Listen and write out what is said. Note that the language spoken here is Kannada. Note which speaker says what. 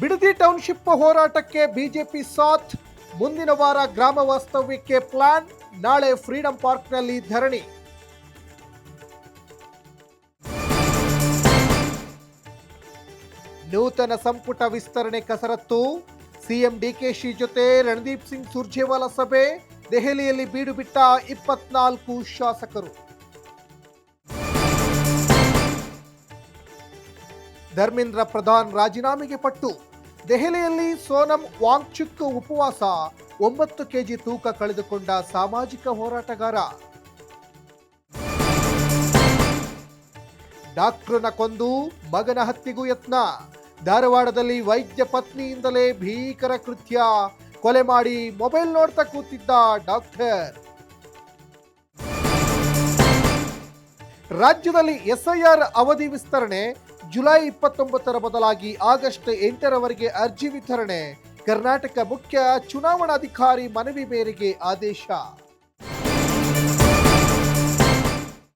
Speaker 1: ಬಿಡದಿ ಟೌನ್ಶಿಪ್ ಹೋರಾಟಕ್ಕೆ ಬಿಜೆಪಿ ಸಾಥ್. ಮುಂದಿನ ವಾರ ಗ್ರಾಮ ವಾಸ್ತವ್ಯಕ್ಕೆ ಪ್ಲಾನ್. ನಾಳೆ ಫ್ರೀಡಂ ಪಾರ್ಕ್ನಲ್ಲಿ ಧರಣಿ. ನೂತನ ಸಂಪುಟ ವಿಸ್ತರಣೆ ಕಸರತ್ತು. ಸಿಎಂ ಡಿಕೆಶಿ ಜೊತೆ ರಣದೀಪ್ ಸಿಂಗ್ ಸುರ್ಜೇವಾಲಾ ಸಭೆ. ದೆಹಲಿಯಲ್ಲಿ ಬೀಡು ಬಿಟ್ಟ 24 ಶಾಸಕರು. ಧರ್ಮೇಂದ್ರ ಪ್ರಧಾನ್ ರಾಜೀನಾಮೆಗೆ ಪಟ್ಟು. ದೆಹಲಿಯಲ್ಲಿ ಸೋನಂ ವಾಂಗ್ಚುಕ್ ಉಪವಾಸ. 9 ಕೆಜಿ ತೂಕ ಕಳೆದುಕೊಂಡ ಸಾಮಾಜಿಕ ಹೋರಾಟಗಾರ. ಡಾಕ್ಟರ್ನ ಕೊಂದು ಮಗನ ಹತ್ಯೆಗೂ ಯತ್ನ. ಧಾರವಾಡದಲ್ಲಿ ವೈದ್ಯ ಪತ್ನಿಯಿಂದಲೇ ಭೀಕರ ಕೃತ್ಯ. ಕೊಲೆ ಮಾಡಿ ಮೊಬೈಲ್ ನೋಡ್ತಾ ಕೂತಿದ್ದ ಡಾಕ್ಟರ್. ರಾಜ್ಯದಲ್ಲಿ ಎಸ್ಐಆರ್ ಅವಧಿ ವಿಸ್ತರಣೆ. ಜುಲೈ 29ರ ಬದಲಾಗಿ ಆಗಸ್ಟ್ 8ರವರೆಗೆ ಅರ್ಜಿ ವಿತರಣೆ. ಕರ್ನಾಟಕ ಮುಖ್ಯ ಚುನಾವಣಾಧಿಕಾರಿ ಮನವಿ ಮೇರೆಗೆ ಆದೇಶ.